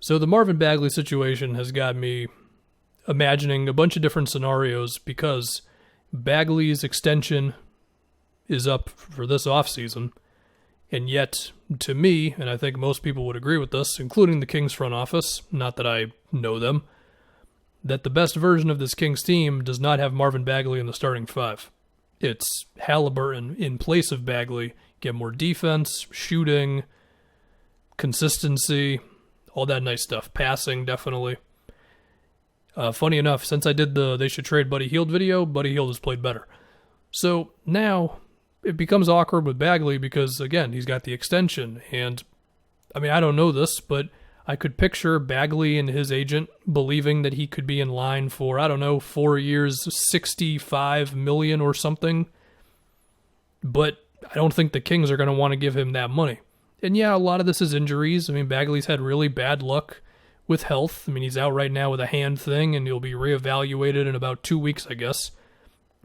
So the Marvin Bagley situation has got me imagining a bunch of different scenarios because Bagley's extension is up for this offseason. And yet, to me, and I think most people would agree with this, including the Kings front office, not that I know them, that the best version of this Kings team does not have Marvin Bagley in the starting five. It's Halliburton in place of Bagley. Get more defense, shooting, consistency, all that nice stuff. Passing, definitely. Funny enough, since I did the They Should Trade Buddy Hield video, Buddy Hield has played better. So now it becomes awkward with Bagley because, again, he's got the extension. And, I mean, I don't know this, but I could picture Bagley and his agent believing that he could be in line for, I don't know, 4 years, $65 million or something. But I don't think the Kings are going to want to give him that money. And yeah, a lot of this is injuries. I mean, Bagley's had really bad luck with health. I mean, he's out right now with a hand thing, and he'll be reevaluated in about 2 weeks, I guess.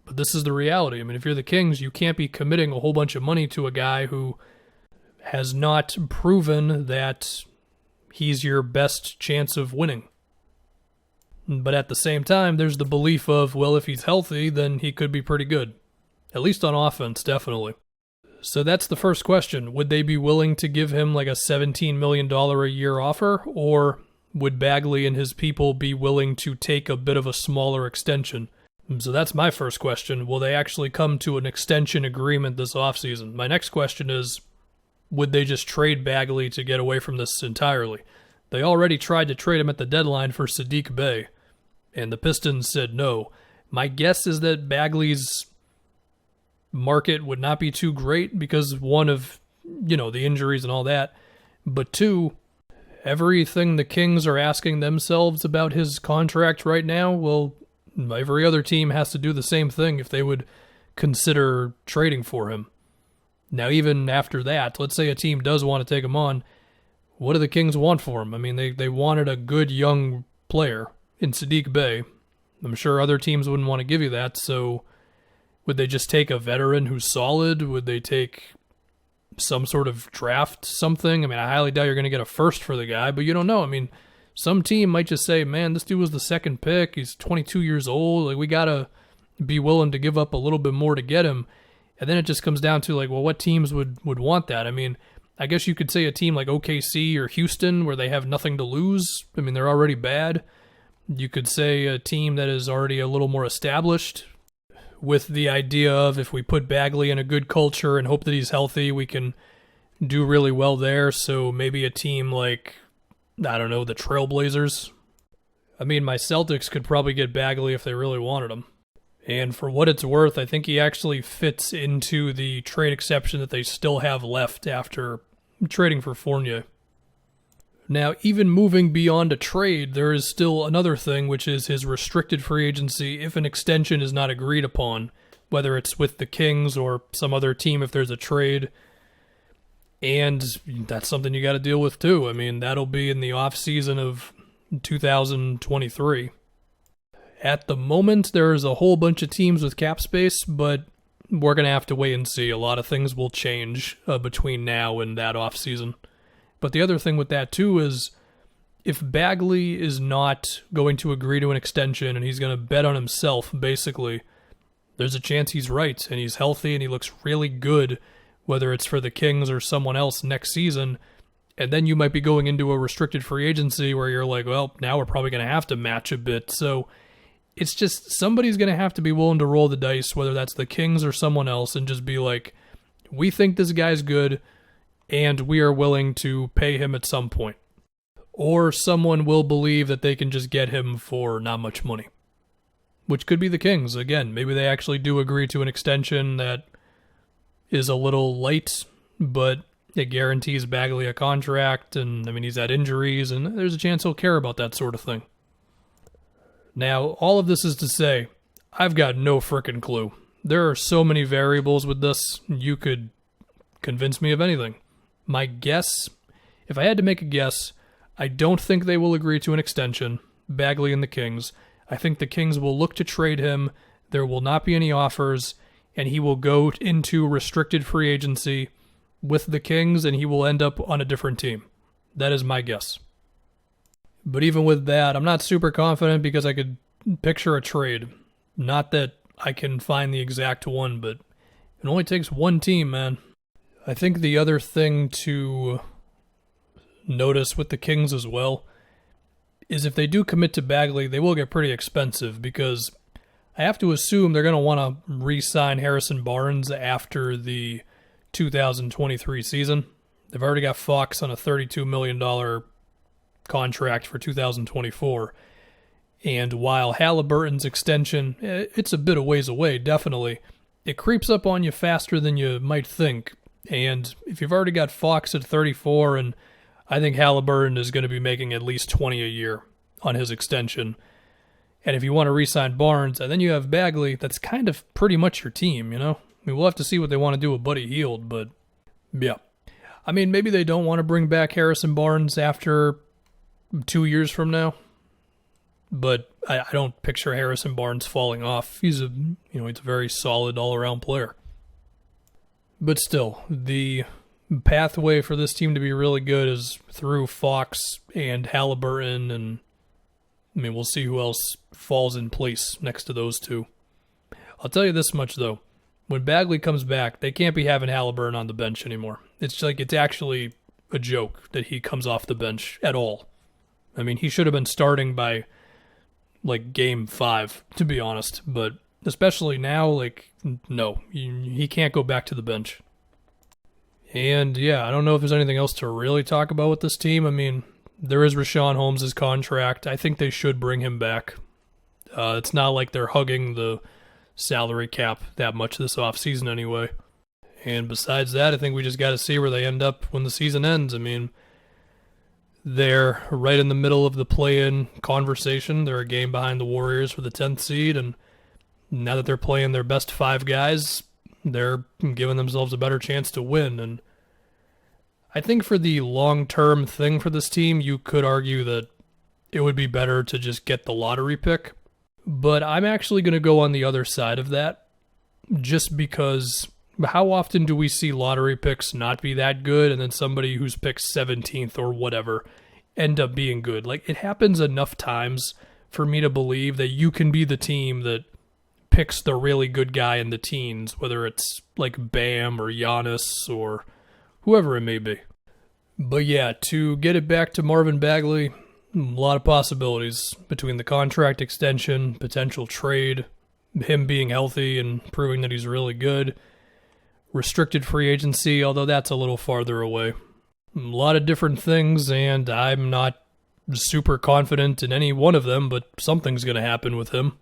But this is the reality. I mean, if you're the Kings, you can't be committing a whole bunch of money to a guy who has not proven that he's your best chance of winning. But at the same time, there's the belief of, well, if he's healthy, then he could be pretty good. At least on offense, definitely. So that's the first question. Would they be willing to give him like a $17 million a year offer? Or would Bagley and his people be willing to take a bit of a smaller extension? So that's my first question. Will they actually come to an extension agreement this offseason? My next question is, would they just trade Bagley to get away from this entirely? They already tried to trade him at the deadline for Saddiq Bey, and the Pistons said no. My guess is that Bagley's market would not be too great because, one, of, the injuries and all that, but two, everything the Kings are asking themselves about his contract right now, well, every other team has to do the same thing if they would consider trading for him. Now, even after that, let's say a team does want to take him on, what do the Kings want for him? I mean, they wanted a good young player in Saddiq Bey. I'm sure other teams wouldn't want to give you that, so would they just take a veteran who's solid? Would they take some sort of draft something? I mean, I highly doubt you're going to get a first for the guy, but you don't know. I mean, some team might just say, man, this dude was the second pick. He's 22 years old. Like, we got to be willing to give up a little bit more to get him. And then it just comes down to, like, well, what teams would want that? I mean, I guess you could say a team like OKC or Houston where they have nothing to lose. I mean, they're already bad. You could say a team that is already a little more established with the idea of if we put Bagley in a good culture and hope that he's healthy, we can do really well there. So maybe a team like, I don't know, the Trailblazers. I mean, my Celtics could probably get Bagley if they really wanted him. And for what it's worth, I think he actually fits into the trade exception that they still have left after trading for Fournier. Now, even moving beyond a trade, there is still another thing, which is his restricted free agency if an extension is not agreed upon, whether it's with the Kings or some other team if there's a trade. And that's something you got to deal with too. I mean, that'll be in the offseason of 2023. At the moment, there's a whole bunch of teams with cap space, but we're going to have to wait and see. A lot of things will change between now and that offseason. But the other thing with that, too, is if Bagley is not going to agree to an extension and he's going to bet on himself, basically, there's a chance he's right and he's healthy and he looks really good, whether it's for the Kings or someone else next season. And then you might be going into a restricted free agency where you're like, well, now we're probably going to have to match a bit. So it's just somebody's going to have to be willing to roll the dice, whether that's the Kings or someone else, and just be like, we think this guy's good, and we are willing to pay him at some point. Or someone will believe that they can just get him for not much money, which could be the Kings. Again, maybe they actually do agree to an extension that is a little light, but it guarantees Bagley a contract, and I mean, he's had injuries, and there's a chance he'll care about that sort of thing. Now, all of this is to say, I've got no frickin' clue. There are so many variables with this, you could convince me of anything. My guess, if I had to make a guess, I don't think they will agree to an extension, Bagley and the Kings. I think the Kings will look to trade him, there will not be any offers, and he will go into restricted free agency with the Kings, and he will end up on a different team. That is my guess. But even with that, I'm not super confident because I could picture a trade. Not that I can find the exact one, but it only takes one team, man. I think the other thing to notice with the Kings as well is if they do commit to Bagley, they will get pretty expensive because I have to assume they're going to want to re-sign Harrison Barnes after the 2023 season. They've already got Fox on a $32 million contract for 2024. And while Halliburton's extension, it's a bit of ways away, definitely, it creeps up on you faster than you might think. And if you've already got Fox at 34, and I think Halliburton is going to be making at least 20 a year on his extension. And if you want to re-sign Barnes, and then you have Bagley, that's kind of pretty much your team, you know? I mean, we'll have to see what they want to do with Buddy Hield, but yeah. I mean, maybe they don't want to bring back Harrison Barnes after 2 years from now, but I don't picture Harrison Barnes falling off. He's a very solid all-around player. But still, the pathway for this team to be really good is through Fox and Halliburton, and I mean, we'll see who else falls in place next to those two. I'll tell you this much, though. When Bagley comes back, they can't be having Halliburton on the bench anymore. It's actually a joke that he comes off the bench at all. I mean, he should have been starting by, game 5, to be honest. But especially now, no, he can't go back to the bench. And, yeah, I don't know if there's anything else to really talk about with this team. I mean, there is Richaun Holmes' contract. I think they should bring him back. It's not like they're hugging the salary cap that much this offseason anyway. And besides that, I think we just got to see where they end up when the season ends. I mean, they're right in the middle of the play-in conversation. They're a game behind the Warriors for the 10th seed, and now that they're playing their best 5 guys, they're giving themselves a better chance to win. And I think for the long-term thing for this team, you could argue that it would be better to just get the lottery pick. But I'm actually going to go on the other side of that, just because how often do we see lottery picks not be that good and then somebody who's picked 17th or whatever end up being good? It happens enough times for me to believe that you can be the team that picks the really good guy in the teens, whether it's Bam or Giannis or whoever it may be. But yeah, to get it back to Marvin Bagley, a lot of possibilities between the contract extension, potential trade, him being healthy and proving that he's really good, restricted free agency, although that's a little farther away. A lot of different things, and I'm not super confident in any one of them, but something's going to happen with him.